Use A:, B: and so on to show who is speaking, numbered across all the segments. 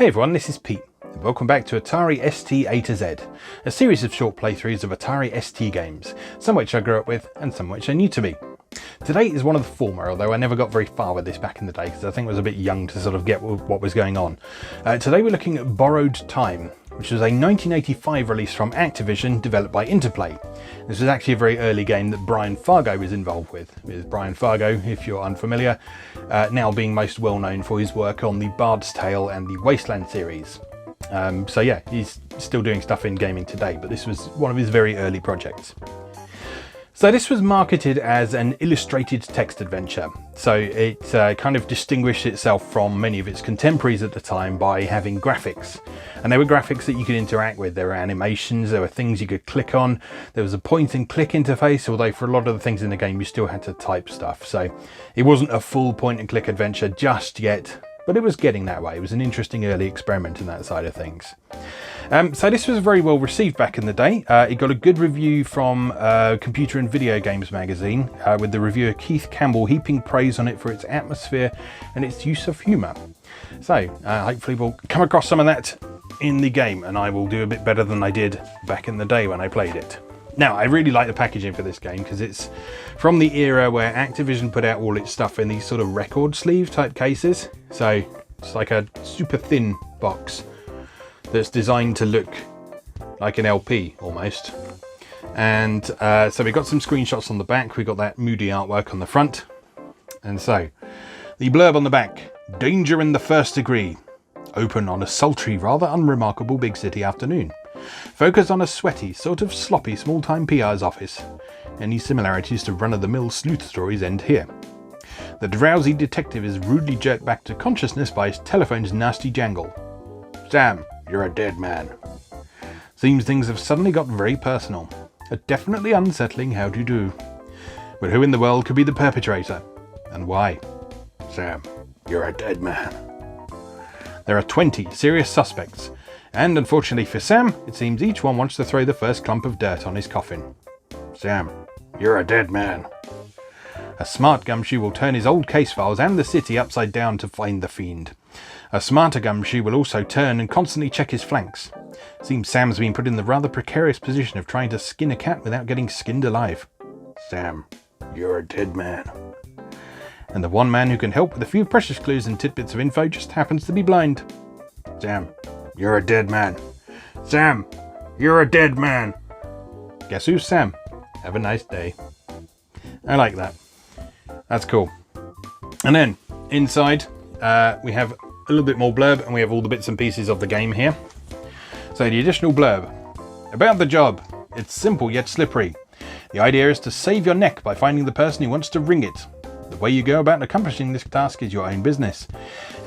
A: everyone, this is Pete, and welcome back to Atari ST A to Z, a series of short playthroughs of Atari ST games, some which I grew up with and some which are new to me. Today is one of the former, although I never got very far with this back in the day because I think I was a bit young to sort of get what was going on. Today we're looking at Borrowed Time, which was a 1985 release from Activision, developed by Interplay. This was actually a very early game that Brian Fargo was involved with. Brian Fargo, if you're unfamiliar, now being most well known for his work on the Bard's Tale and the Wasteland series. So yeah, he's still doing stuff in gaming today, but this was one of his very early projects. So this was marketed as an illustrated text adventure. So it kind of distinguished itself from many of its contemporaries at the time by having graphics. And there were graphics that you could interact with. There were animations, there were things you could click on. There was a point and click interface, although for a lot of the things in the game you still had to type stuff. So it wasn't a full point and click adventure just yet, but it was getting that way. It was an interesting early experiment in that side of things. So this was very well received back in the day. It got a good review from Computer and Video Games magazine, with the reviewer Keith Campbell heaping praise on it for its atmosphere and its use of humour. So hopefully we'll come across some of that in the game, and I will do a bit better than I did back in the day when I played it. Now, I really like the packaging for this game because it's from the era where Activision put out all its stuff in these sort of record sleeve type cases. So it's like a super thin box that's designed to look like an LP almost. And so we got some screenshots on the back. We got that moody artwork on the front. And so the blurb on the back: danger in the first degree. Open on a sultry, rather unremarkable big city afternoon. Focus on a sweaty, sort of sloppy small-time PR's office. Any similarities to run-of-the-mill sleuth stories end here. The drowsy detective is rudely jerked back to consciousness by his telephone's nasty jangle. Sam, you're a dead man. Seems things have suddenly got very personal. A definitely unsettling how to do. But who in the world could be the perpetrator? And why? Sam, you're a dead man. There are 20 serious suspects, and unfortunately for Sam, it seems each one wants to throw the first clump of dirt on his coffin. Sam, you're a dead man. A smart gumshoe will turn his old case files and the city upside down to find the fiend. A smarter gumshoe will also turn and constantly check his flanks. Seems Sam's been put in the rather precarious position of trying to skin a cat without getting skinned alive. Sam, you're a dead man. And the one man who can help with a few precious clues and tidbits of info just happens to be blind. Sam, you're a dead man. Sam, you're a dead man. Guess who's Sam? Have a nice day. I like that. That's cool. And then inside we have a little bit more blurb, and we have all the bits and pieces of the game here. So the additional blurb. About the job. It's simple yet slippery. The idea is to save your neck by finding the person who wants to wring it. The way you go about accomplishing this task is your own business.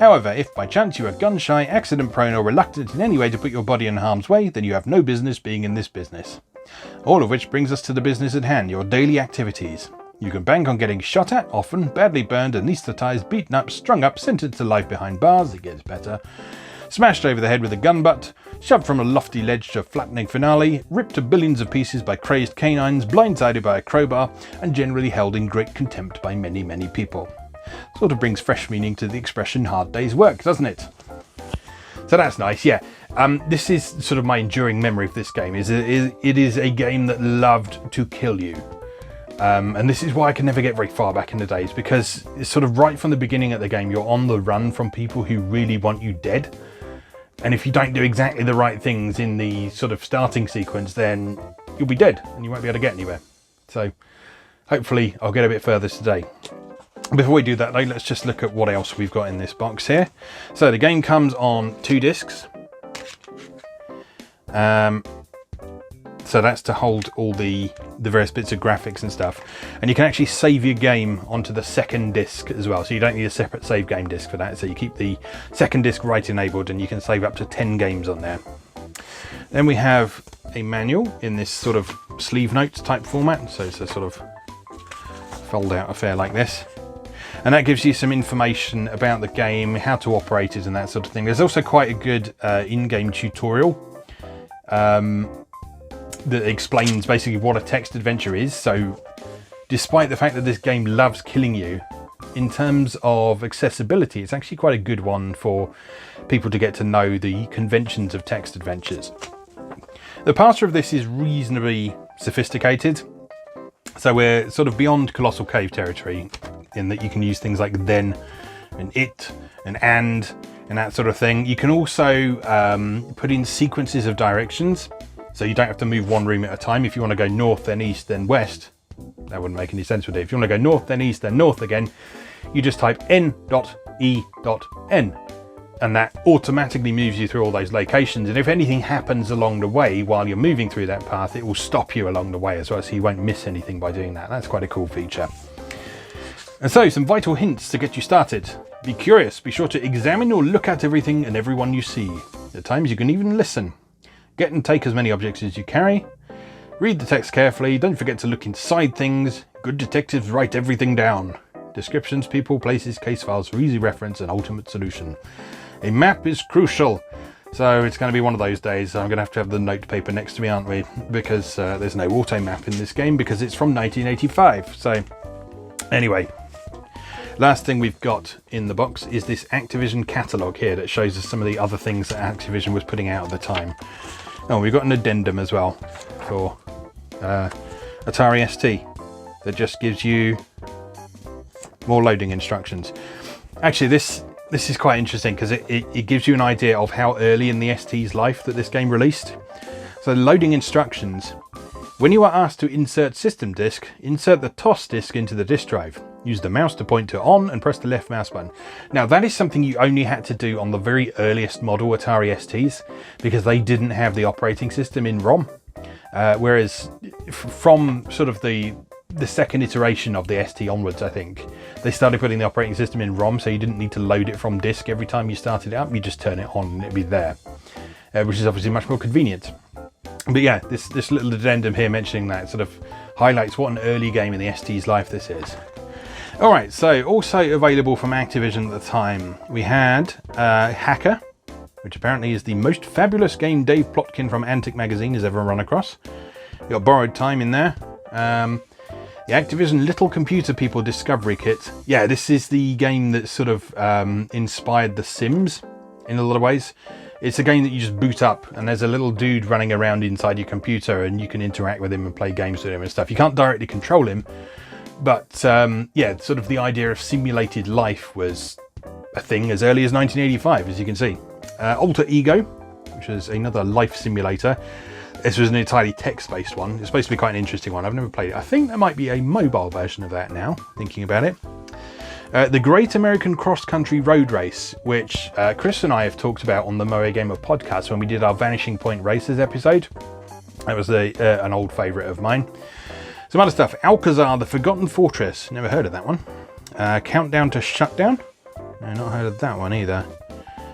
A: However, if by chance you are gun-shy, accident-prone or reluctant in any way to put your body in harm's way, then you have no business being in this business. All of which brings us to the business at hand, your daily activities. You can bank on getting shot at, often, badly burned, anaesthetised, beaten up, strung up, sentenced to life behind bars, it gets better, smashed over the head with a gun butt, shoved from a lofty ledge to a flattening finale, ripped to billions of pieces by crazed canines, blindsided by a crowbar, and generally held in great contempt by many, many people. Sort of brings fresh meaning to the expression hard day's work, doesn't it? So that's nice, yeah. This is sort of my enduring memory of this game. It is a game that loved to kill you. And this is why I could never get very far back in the days, because it's sort of right from the beginning of the game, you're on the run from people who really want you dead. And if you don't do exactly the right things in the sort of starting sequence, then you'll be dead and you won't be able to get anywhere. So hopefully I'll get a bit further today. Before we do that though, let's just look at what else we've got in this box here. So the game comes on 2 discs. So that's to hold all the various bits of graphics and stuff. And you can actually save your game onto the second disc as well. So you don't need a separate save game disc for that. So you keep the second disc right enabled and you can save up to 10 games on there. Then we have a manual in this sort of sleeve notes type format. So it's a sort of fold out affair like this. And that gives you some information about the game, how to operate it and that sort of thing. There's also quite a good in-game tutorial that explains basically what a text adventure is. So despite the fact that this game loves killing you, in terms of accessibility, it's actually quite a good one for people to get to know the conventions of text adventures. The parser of this is reasonably sophisticated, so we're sort of beyond Colossal Cave territory in that you can use things like then and it and that sort of thing. You can also put in sequences of directions, so you don't have to move one room at a time. If you want to go north, then east, then west, that wouldn't make any sense with it. If you want to go north, then east, then north again, you just type n.e.n, and that automatically moves you through all those locations. And if anything happens along the way while you're moving through that path, it will stop you along the way as well, so you won't miss anything by doing that. That's quite a cool feature. And so, some vital hints to get you started. Be curious, be sure to examine or look at everything and everyone you see. At times you can even listen. Get and take as many objects as you carry. Read the text carefully, don't forget to look inside things. Good detectives write everything down. Descriptions, people, places, case files for easy reference and ultimate solution. A map is crucial. So it's going to be one of those days. I'm going to have the note paper next to me, aren't we? Because there's no auto map in this game because it's from 1985. So anyway, last thing we've got in the box is this Activision Catalogue here that shows us some of the other things that Activision was putting out at the time. Oh, we've got an addendum as well for Atari ST that just gives you more loading instructions. Actually, this is quite interesting because it gives you an idea of how early in the ST's life that this game released. So loading instructions. When you are asked to insert system disk, insert the TOS disk into the disk drive. Use the mouse to point to on and press the left mouse button. Now that is something you only had to do on the very earliest model Atari STs because they didn't have the operating system in ROM. Whereas from sort of the second iteration of the ST onwards, I think, they started putting the operating system in ROM, so you didn't need to load it from disk every time you started it up. You just turn it on and it'd be there, which is obviously much more convenient. But yeah, this little addendum here mentioning that sort of highlights what an early game in the ST's life this is. Alright, so also available from Activision at the time, we had Hacker, which apparently is the most fabulous game Dave Plotkin from Antic Magazine has ever run across. You got Borrowed Time in there. The Activision Little Computer People Discovery Kit. Yeah, this is the game that sort of inspired The Sims in a lot of ways. It's a game that you just boot up and there's a little dude running around inside your computer and you can interact with him and play games with him and stuff. You can't directly control him, but yeah, sort of the idea of simulated life was a thing as early as 1985, as you can see. Alter Ego, which was another life simulator. This was an entirely text-based one. It's supposed to be quite an interesting one. I've never played it. I think there might be a mobile version of that now, thinking about it. The Great American Cross Country Road Race, which Chris and I have talked about on the Moe Gamer podcast when we did our Vanishing Point Races episode. That was an old favourite of mine. Some other stuff. Alcazar, the Forgotten Fortress. Never heard of that one. Countdown to Shutdown. No, not heard of that one either.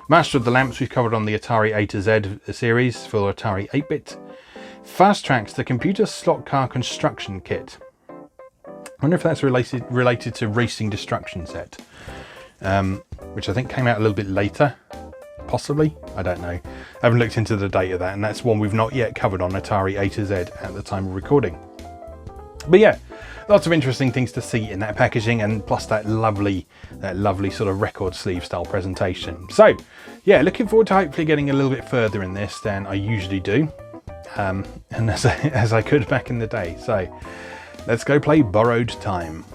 A: Master of the Lamps we've covered on the Atari A to Z series for Atari 8-bit. Fast Tracks, the Computer Slot Car Construction Kit. I wonder if that's related to Racing Destruction Set, which I think came out a little bit later, possibly. I don't know. I haven't looked into the date of that, and that's one we've not yet covered on Atari A to Z at the time of recording. But yeah, lots of interesting things to see in that packaging, and plus that lovely sort of record sleeve style presentation. So yeah, looking forward to hopefully getting a little bit further in this than I usually do, and as I could back in the day. So let's go play Borrowed Time.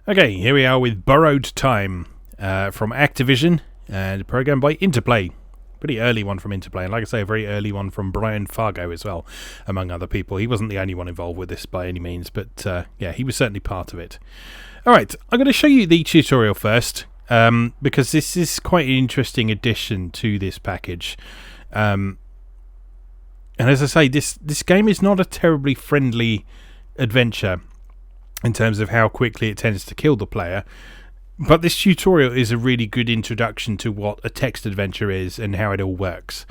A: Okay, here we are with Borrowed Time from Activision, and a program by Interplay. Pretty early one from Interplay, and like I say, a very early one from Brian Fargo as well, among other people. He wasn't the only one involved with this by any means, but yeah, he was certainly part of it. Alright, I'm going to show you the tutorial first, because this is quite an interesting addition to this package. And as I say, this game is not a terribly friendly adventure in terms of how quickly it tends to kill the player, but this tutorial is a really good introduction to what a text adventure is and how it all works.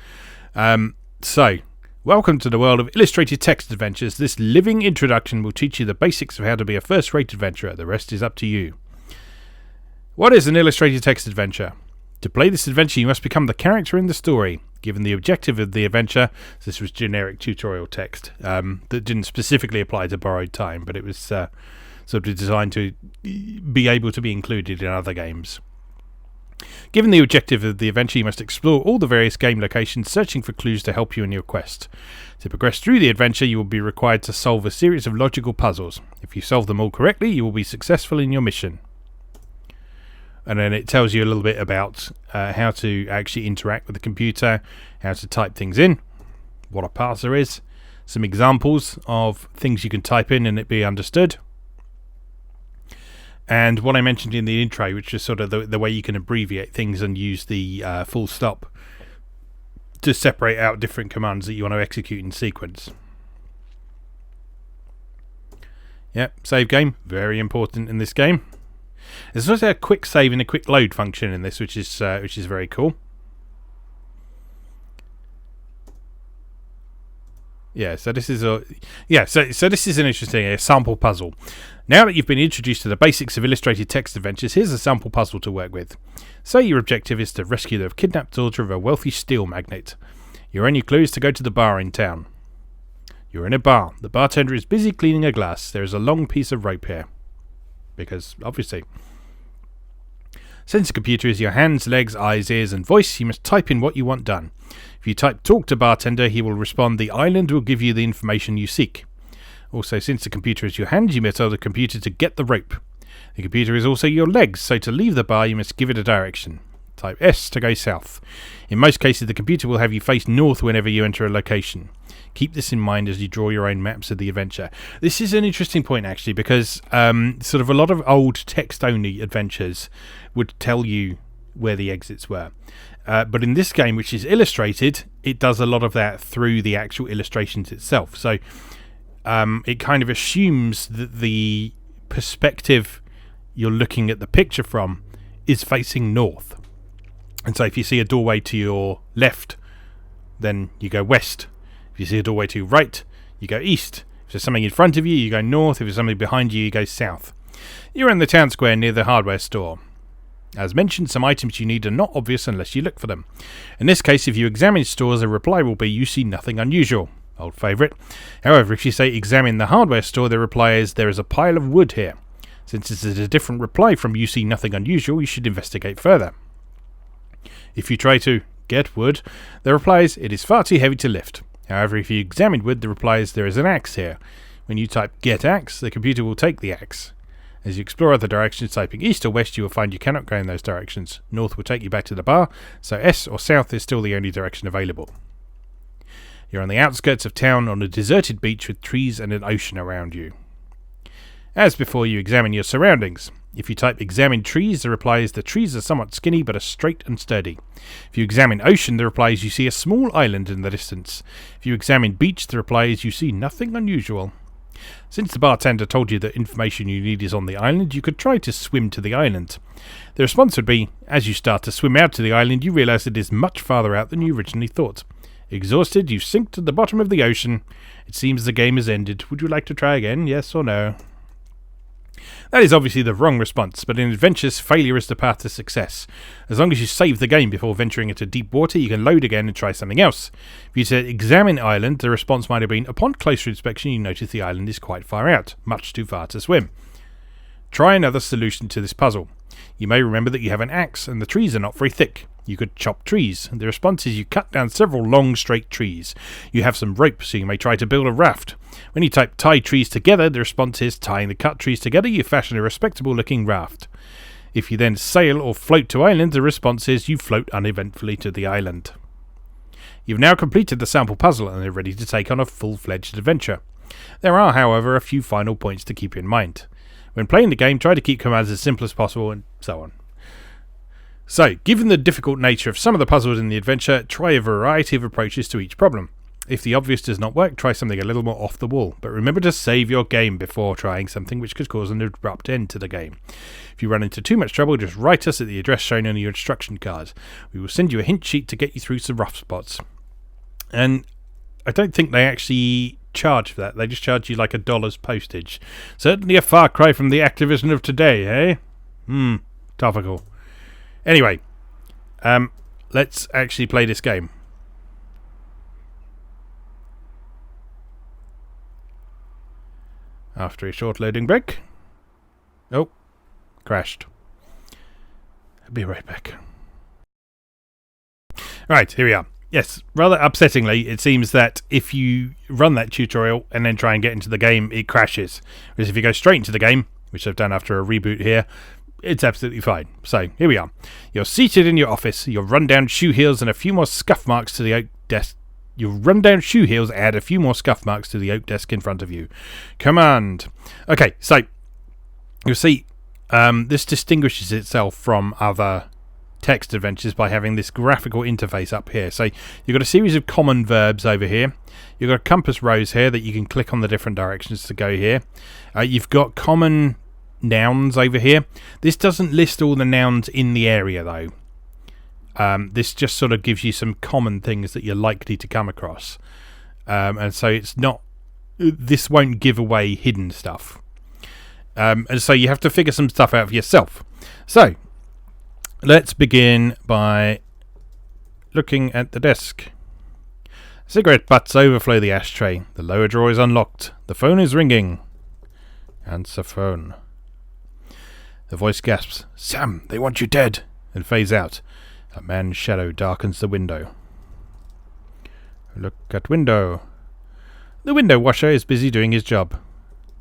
A: So, welcome to the world of illustrated text adventures. This living introduction will teach you the basics of how to be a first-rate adventurer. The rest is up to you. What is an illustrated text adventure? To play this adventure, you must become the character in the story. Given the objective of the adventure, this was generic tutorial text that didn't specifically apply to Borrowed Time, but it was sort of designed to be able to be included in other games. Given the objective of the adventure, you must explore all the various game locations, searching for clues to help you in your quest. To progress through the adventure, you will be required to solve a series of logical puzzles. If you solve them all correctly, you will be successful in your mission. And then it tells you a little bit about how to actually interact with the computer, how to type things in, what a parser is, some examples of things you can type in and it be understood. And what I mentioned in the intro, which is sort of the way you can abbreviate things and use the full stop to separate out different commands that you want to execute in sequence. Yep, save game, very important in this game. There's also a quick save and a quick load function in this, which is very cool. So this is an interesting sample puzzle. Now that you've been introduced to the basics of illustrated text adventures, here's a sample puzzle to work with. Say your objective is to rescue the kidnapped daughter of a wealthy steel magnate. Your only clue is to go to the bar in town. You're in a bar. The bartender is busy cleaning a glass. There is a long piece of rope here. Because, obviously. Since the computer is your hands, legs, eyes, ears and voice, you must type in what you want done. If you type talk to bartender, he will respond, the island will give you the information you seek. Also, since the computer is your hands, you must tell the computer to get the rope. The computer is also your legs, so to leave the bar, you must give it a direction. Type S to go south. In most cases, the computer will have you face north whenever you enter a location. Keep this in mind as you draw your own maps of the adventure. This is an interesting point, actually, because sort of a lot of old text-only adventures would tell you where the exits were. But in this game, which is illustrated, it does a lot of that through the actual illustrations itself. So it kind of assumes that the perspective you're looking at the picture from is facing north. And so if you see a doorway to your left, then you go west. If you see a doorway to your right, you go east. If there's something in front of you, you go north. If there's something behind you, you go south. You're in the town square near the hardware store. As mentioned, some items you need are not obvious unless you look for them. In this case, if you examine stores, a reply will be, you see nothing unusual. Old favourite. However, if you say examine the hardware store, the reply is, there is a pile of wood here. Since this is a different reply from you see nothing unusual, you should investigate further. If you try to get wood, the reply is, it is far too heavy to lift. However, if you examine wood, the reply is, there is an axe here. When you type get axe, the computer will take the axe. As you explore other directions, typing east or west, you will find you cannot go in those directions. North will take you back to the bar, so S or south is still the only direction available. You're on the outskirts of town on a deserted beach with trees and an ocean around you. As before, you examine your surroundings. If you type examine trees, the reply is the trees are somewhat skinny but are straight and sturdy. If you examine ocean, the reply is you see a small island in the distance. If you examine beach, the reply is you see nothing unusual. Since the bartender told you that information you need is on the island, you could try to swim to the island. The response would be, as you start to swim out to the island, you realise it is much farther out than you originally thought. Exhausted, you sink to the bottom of the ocean. It seems the game has ended. Would you like to try again, yes or no? That is obviously the wrong response, but in adventures, failure is the path to success. As long as you save the game before venturing into deep water, you can load again and try something else. If you said examine island, the response might have been, upon closer inspection you notice the island is quite far out, much too far to swim. Try another solution to this puzzle. You may remember that you have an axe and the trees are not very thick. You could chop trees. The response is you cut down several long straight trees. You have some rope, so you may try to build a raft. When you type tie trees together, the response is tying the cut trees together, you fashion a respectable looking raft. If you then sail or float to island, the response is you float uneventfully to the island. You've now completed the sample puzzle and are ready to take on a full-fledged adventure. There are, however, a few final points to keep in mind. When playing the game, try to keep commands as simple as possible, and so on. So, given the difficult nature of some of the puzzles in the adventure, try a variety of approaches to each problem. If the obvious does not work, try something a little more off the wall, but remember to save your game before trying something which could cause an abrupt end to the game. If you run into too much trouble, just write us at the address shown on your instruction card. We will send you a hint sheet to get you through some rough spots. And I don't think they actually charge for that, they just charge you like $1 postage. Certainly a far cry from the Activision of today, eh? Topical. Anyway, let's actually play this game. After a short loading break. Oh, crashed. I'll be right back. Right, here we are. Yes, rather upsettingly, it seems that if you run that tutorial and then try and get into the game, it crashes. Whereas if you go straight into the game, which I've done after a reboot here, it's absolutely fine. So, here we are. You're seated in your office, your run-down shoe heels and a few more scuff marks to the oak desk. Your run-down shoe heels add a few more scuff marks to the oak desk in front of you. Command. Okay, so, you'll see, this distinguishes itself from other text adventures by having this graphical interface up here. So you've got a series of common verbs over here. You've got compass rose here that you can click on the different directions to go here. You've got common nouns over here. This doesn't list all the nouns in the area though. This just sort of gives you some common things that you're likely to come across. And so it's not, this won't give away hidden stuff. And so you have to figure some stuff out for yourself. So let's begin by looking at the desk. Cigarette butts overflow the ashtray. The lower drawer is unlocked. The phone is ringing. Answer phone. The voice gasps, "Sam, they want you dead," and fades out. A man's shadow darkens the window. Look at window. The window washer is busy doing his job.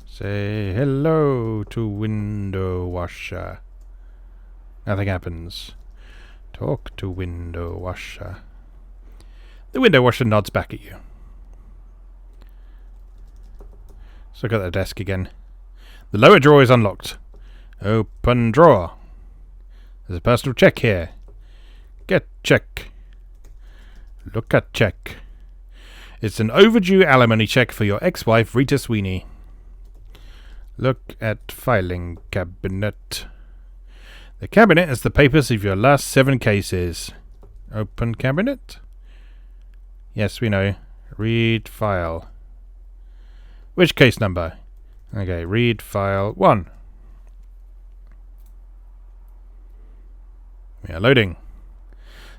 A: Say hello to window washer. Nothing happens. Talk to window washer. The window washer nods back at you. Let's look at the desk again. The lower drawer is unlocked. Open drawer. There's a personal check here. Get check. Look at check. It's an overdue alimony check for your ex-wife Rita Sweeney. Look at filing cabinet. The cabinet has the papers of your last 7 cases. Open cabinet? Yes, we know. Read file. Which case number? Okay, read file 1. We are loading.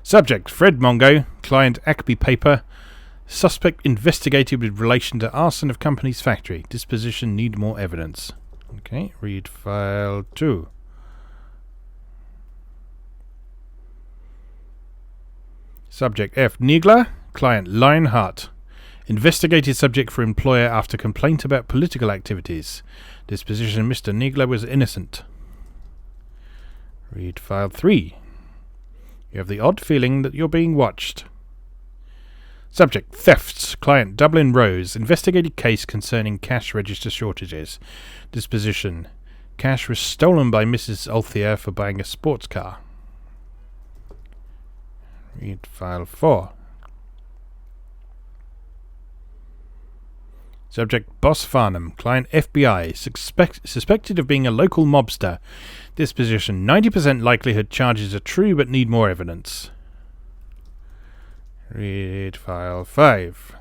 A: Subject, Fred Mongo. Client, Acme Paper. Suspect investigated with relation to arson of company's factory. Disposition, need more evidence. Okay, read file 2. Subject F. Nigler. Client Lionheart. Investigated subject for employer after complaint about political activities. Disposition Mr. Nigler was innocent. Read file 3. You have the odd feeling that you're being watched. Subject Thefts. Client Dublin Rose. Investigated case concerning cash register shortages. Disposition. Cash was stolen by Mrs. Althea for buying a sports car. Read file 4. Subject Boss Farnham. Client FBI. Suspected of being a local mobster. Disposition 90% likelihood charges are true but need more evidence. Read file 5.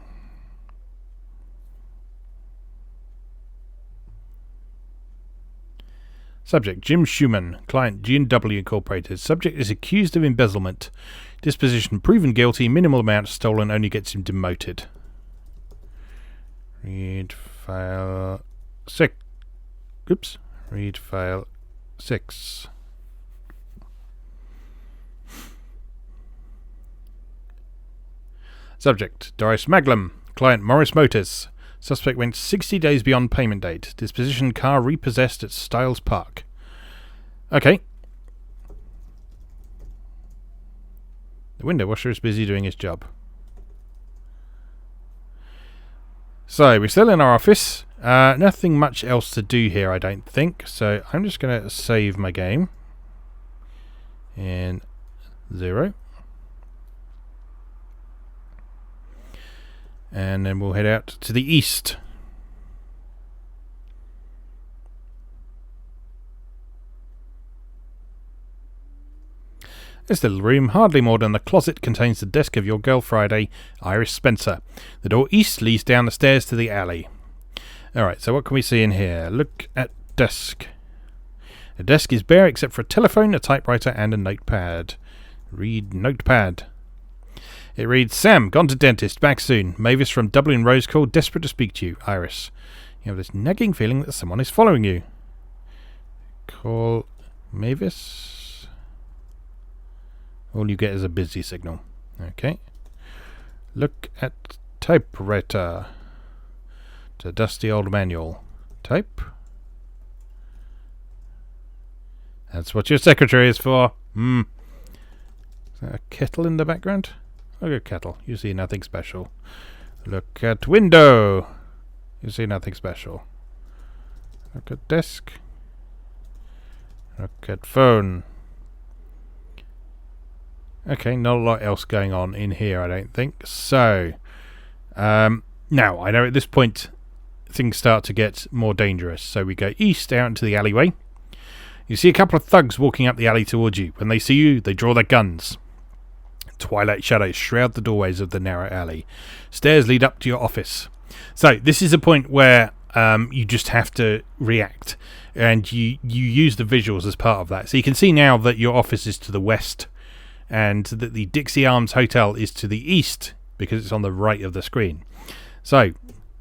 A: Subject Jim Schumann. Client G&W Incorporated. Subject is accused of embezzlement. Disposition proven guilty. Minimal amount stolen only gets him demoted. Read file 6. Oops. Read file 6. Subject Doris Maglum. Client Morris Motors. Suspect went 60 days beyond payment date. Disposition car repossessed at Styles Park. Okay. The window washer is busy doing his job. So, we're still in our office. Nothing much else to do here, I don't think. So, I'm just going to save my game. In 0. And then we'll head out to the east. This little room, hardly more than a closet, contains the desk of your girl Friday, Iris Spencer. The door east leads down the stairs to the alley. Alright, so what can we see in here? Look at desk. The desk is bare except for a telephone, a typewriter, and a notepad. Read notepad. It reads, Sam, gone to dentist, back soon. Mavis from Dublin Rose called, desperate to speak to you. Iris. You have this nagging feeling that someone is following you. Call Mavis. All you get is a busy signal. Okay. Look at typewriter. It's a dusty old manual. Type. That's what your secretary is for. Is that a kettle in the background? Look at kettle. You see nothing special. Look at window. You see nothing special. Look at desk. Look at phone. Okay, not a lot else going on in here, I don't think. So, now, I know at this point things start to get more dangerous. So we go east out into the alleyway. You see a couple of thugs walking up the alley towards you. When they see you, they draw their guns. Twilight shadows shroud the doorways of the narrow alley. Stairs lead up to your office. So, this is a point where you just have to react. And you use the visuals as part of that. So you can see now that your office is to the west. And that the Dixie Arms Hotel is to the east because it's on the right of the screen. So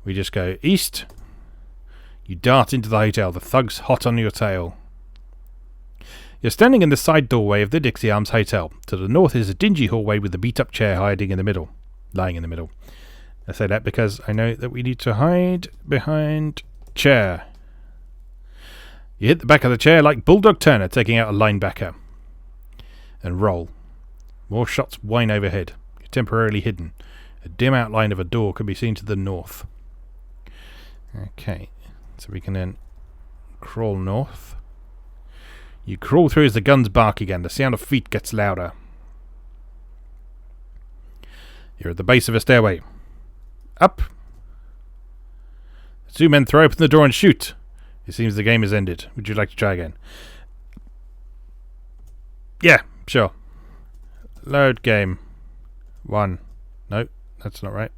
A: we just go east. You dart into the hotel, the thugs hot on your tail. You're standing in the side doorway of the Dixie Arms Hotel. To the north is a dingy hallway with a beat-up chair lying in the middle. I say that because I know that we need to hide behind chair. You hit the back of the chair like Bulldog Turner taking out a linebacker. And roll. More shots whine overhead. You're temporarily hidden. A dim outline of a door can be seen to the north. Okay, so we can then crawl north. You crawl through as the guns bark again. The sound of feet gets louder. You're at the base of a stairway. Up. The two men throw open the door and shoot. It seems the game has ended. Would you like to try again? Yeah, sure. Load game 1. No, that's not right.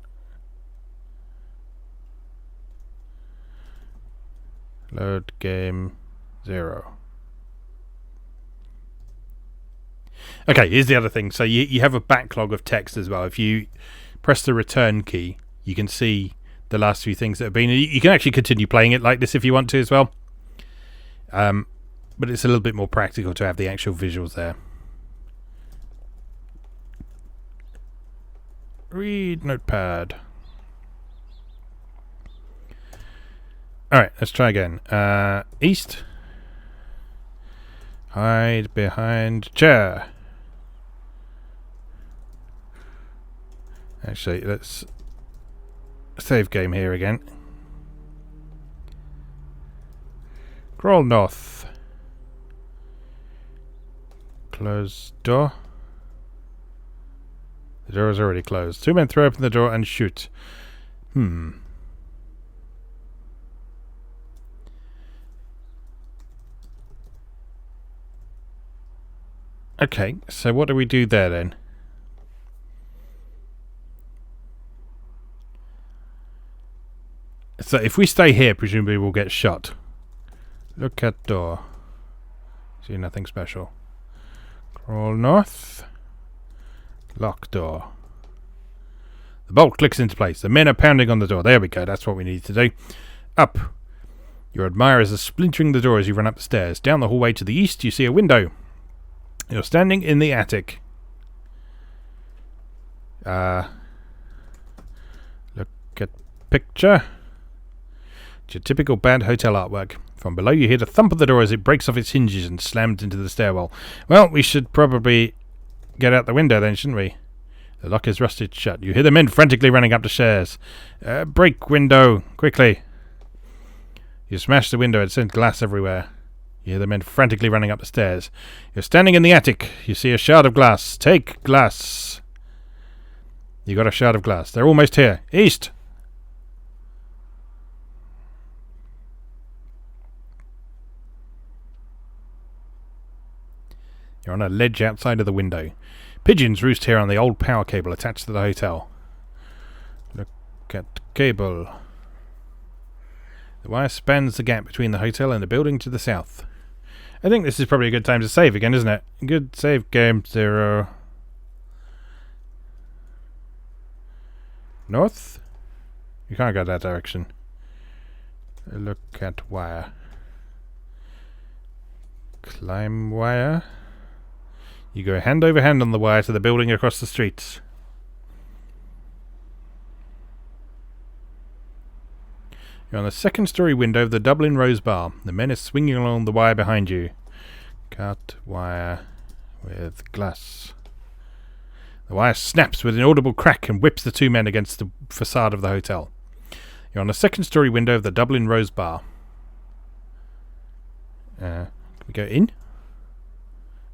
A: Load game 0. Okay, here's the other thing. So you have a backlog of text as well. If you press the return key, you can see the last few things that have been. You can actually continue playing it like this if you want to as well. But it's a little bit more practical to have the actual visuals there. Read notepad. Alright, let's try again. East. Hide behind chair. Actually, let's save game here again. Crawl north. Close door. The door is already closed. Two men throw open the door and shoot. Okay, so what do we do there then? So if we stay here, presumably we'll get shot. Look at door. See nothing special. Crawl north. Lock door. The bolt clicks into place. The men are pounding on the door. There we go. That's what we need to do. Up. Your admirers are splintering the door as you run up the stairs. Down the hallway to the east, you see a window. You're standing in the attic. Look at picture. It's your typical bad hotel artwork. From below, you hear the thump of the door as it breaks off its hinges and slams into the stairwell. Well, we should probably get out the window then, shouldn't we? The lock is rusted shut. You hear the men frantically running up the stairs. Break window, quickly. You smash the window and send glass everywhere. You hear the men frantically running up the stairs. You're standing in the attic. You see a shard of glass. Take glass. You got a shard of glass. They're almost here. East. You're on a ledge outside of the window. Pigeons roost here on the old power cable attached to the hotel. Look at cable. The wire spans the gap between the hotel and the building to the south. I think this is probably a good time to save again, isn't it? Good save game 0. North? You can't go that direction. Look at wire. Climb wire. You go hand over hand on the wire to the building across the street. You're on the second story window of the Dublin Rose Bar. The men are swinging along the wire behind you. Cut wire with glass. The wire snaps with an audible crack and whips the two men against the facade of the hotel. You're on the second story window of the Dublin Rose Bar. Can we go in?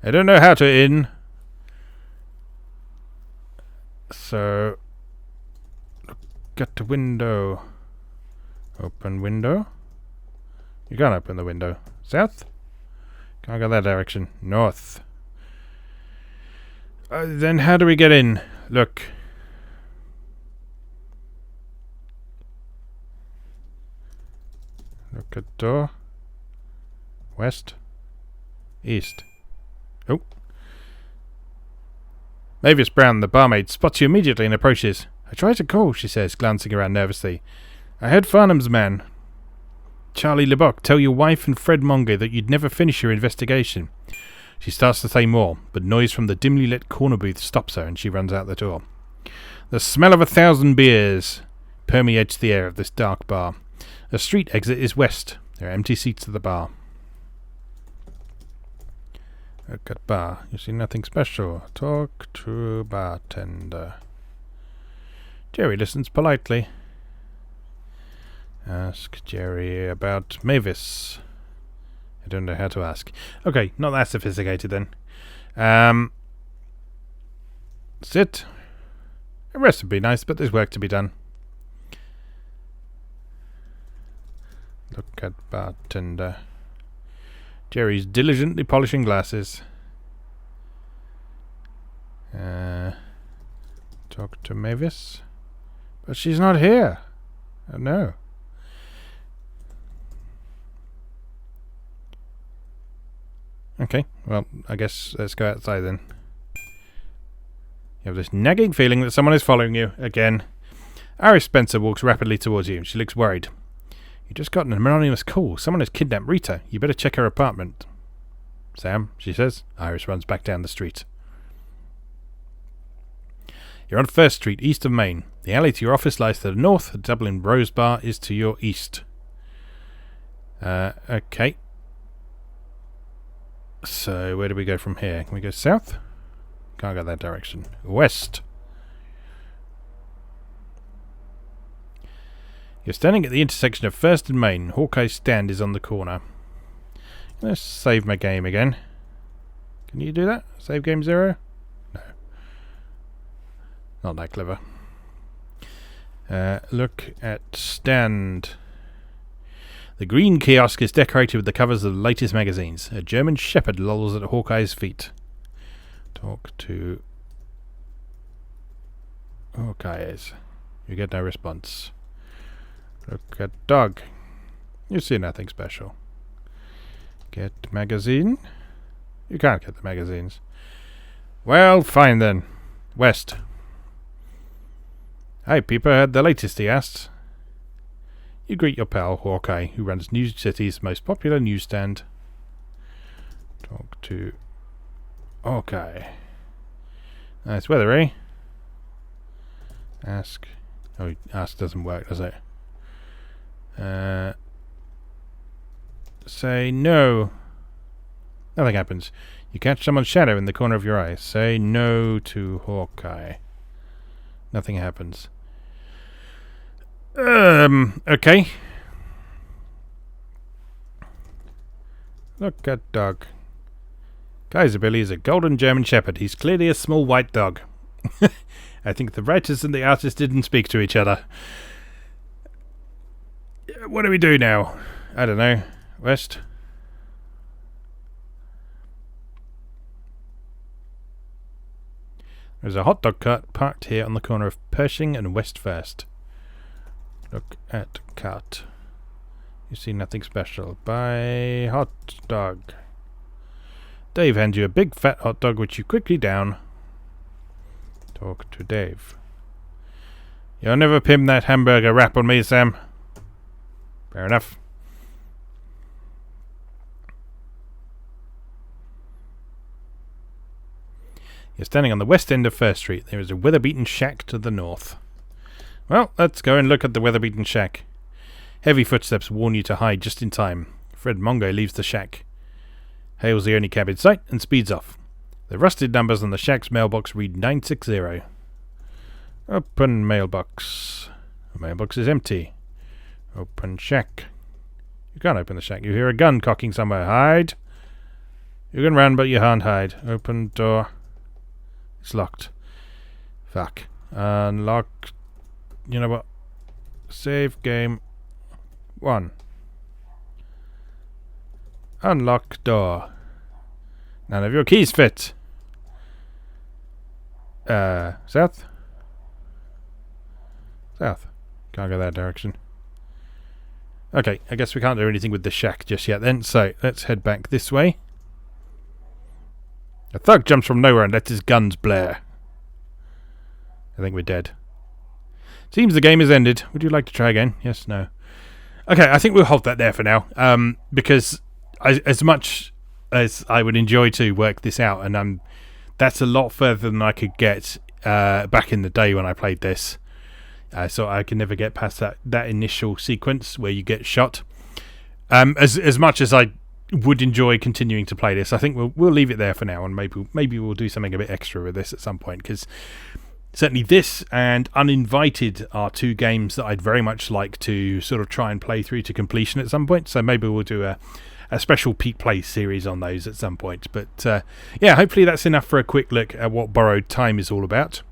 A: I don't know how to in. So, look at the window. Open window. You can't open the window. South? Can't go that direction. North. Then how do we get in? Look. Look at door. West. East. Oh. Mavis Brown, the barmaid, spots you immediately and approaches. I tried to call, she says, glancing around nervously. I heard Farnham's man, Charlie LeBoc, tell your wife and Fred Monger that you'd never finish your investigation. She starts to say more, but noise from the dimly lit corner booth stops her and she runs out the door. The smell of 1,000 beers permeates the air of this dark bar. A street exit is west. There are empty seats at the bar. Look at bar. You see nothing special. Talk to bartender. Jerry listens politely. Ask Jerry about Mavis. I don't know how to ask. Okay, not that sophisticated then. Sit. A rest would be nice, but there's work to be done. Look at bartender. Jerry's diligently polishing glasses. Talk to Mavis. But she's not here. Oh, no. Okay, well, I guess let's go outside then. You have this nagging feeling that someone is following you again. Iris Spencer walks rapidly towards you. She looks worried. You just got an anonymous call. Someone has kidnapped Rita. You better check her apartment. Sam, she says. Iris runs back down the street. You're on First Street, east of Main. The alley to your office lies to the north. The Dublin Rose Bar is to your east. Okay. So, where do we go from here? Can we go south? Can't go that direction. West. You're standing at the intersection of First and Main. Hawkeye's stand is on the corner. Let's save my game again. Can you do that? Save game 0? No. Not that clever. Look at stand. The green kiosk is decorated with the covers of the latest magazines. A German shepherd lolls at Hawkeye's feet. Talk to Hawkeye's. You get no response. Look at dog. You see nothing special. Get magazine. You can't get the magazines. Well, fine then. West. Hey, Peeper, heard the latest, he asks. You greet your pal, Hawkeye, who runs New City's most popular newsstand. Talk to Hawkeye. Nice weather, eh? Ask. Oh, ask doesn't work, does it? Say no. Nothing happens. You catch someone's shadow in the corner of your eye. Say no to Hawkeye. Nothing happens. Okay. Look at dog. Kaiser Billy is a golden German shepherd. He's clearly a small white dog. I think the writers and the artist didn't speak to each other. What do we do now? I don't know. West? There's a hot dog cart parked here on the corner of Pershing and West First. Look at cart. You see nothing special. Buy hot dog. Dave hands you a big fat hot dog which you quickly down. Talk to Dave. You'll never pin that hamburger wrap on me, Sam. Fair enough. You're standing on the west end of First Street. There is a weather-beaten shack to the north. Well, let's go and look at the weather-beaten shack. Heavy footsteps warn you to hide just in time. Fred Mongo leaves the shack, hails the only cab in sight, and speeds off. The rusted numbers on the shack's mailbox read 960. Open mailbox. The mailbox is empty. Open shack. You can't open the shack. You hear a gun cocking somewhere. Hide. You can run, but you can't hide. Open door. It's locked. Fuck. Unlock. You know what? Save game 1. Unlock door. None of your keys fit. South? South. Can't go that direction. Okay, I guess we can't do anything with the shack just yet then, so let's head back this way. A thug jumps from nowhere and lets his guns blare. I think we're dead. Seems the game has ended. Would you like to try again? Yes, no. Okay, I think we'll hold that there for now. Because as much as I would enjoy to work this out, and that's a lot further than I could get back in the day when I played this. So I can never get past that initial sequence where you get shot. As much as I would enjoy continuing to play this, I think we'll leave it there for now, and maybe we'll do something a bit extra with this at some point, because certainly this and Uninvited are two games that I'd very much like to sort of try and play through to completion at some point. So maybe we'll do a special Pete Plays series on those at some point. But yeah, hopefully that's enough for a quick look at what Borrowed Time is all about.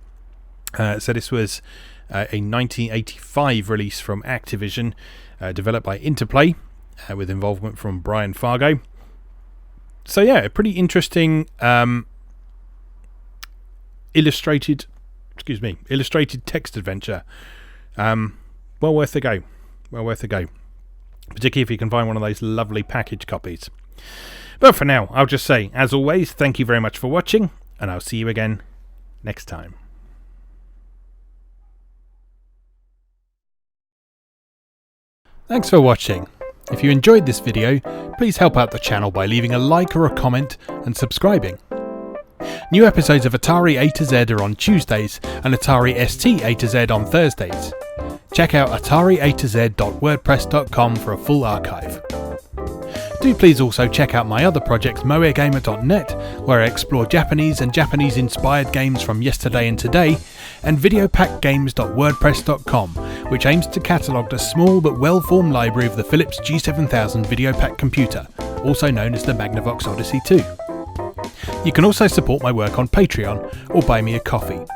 A: So this was a 1985 release from Activision, developed by Interplay, with involvement from Brian Fargo. So yeah, a pretty interesting illustrated text adventure. Well worth a go. Particularly if you can find one of those lovely package copies. But for now, I'll just say, as always, thank you very much for watching, and I'll see you again next time. Thanks for watching. If you enjoyed this video, please help out the channel by leaving a like or a comment and subscribing. New episodes of Atari A to Z are on Tuesdays and Atari ST A to Z on Thursdays. Check out atariatoz.wordpress.com for a full archive. Do please also check out my other projects moegamer.net, where I explore Japanese and Japanese-inspired games from yesterday and today, and videopackgames.wordpress.com, which aims to catalogue a small but well-formed library of the Philips G7000 Videopack computer, also known as the Magnavox Odyssey 2. You can also support my work on Patreon or buy me a coffee.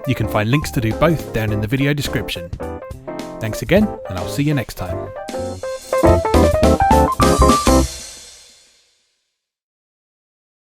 A: You can find links to do both down in the video description. Thanks again, and I'll see you next time.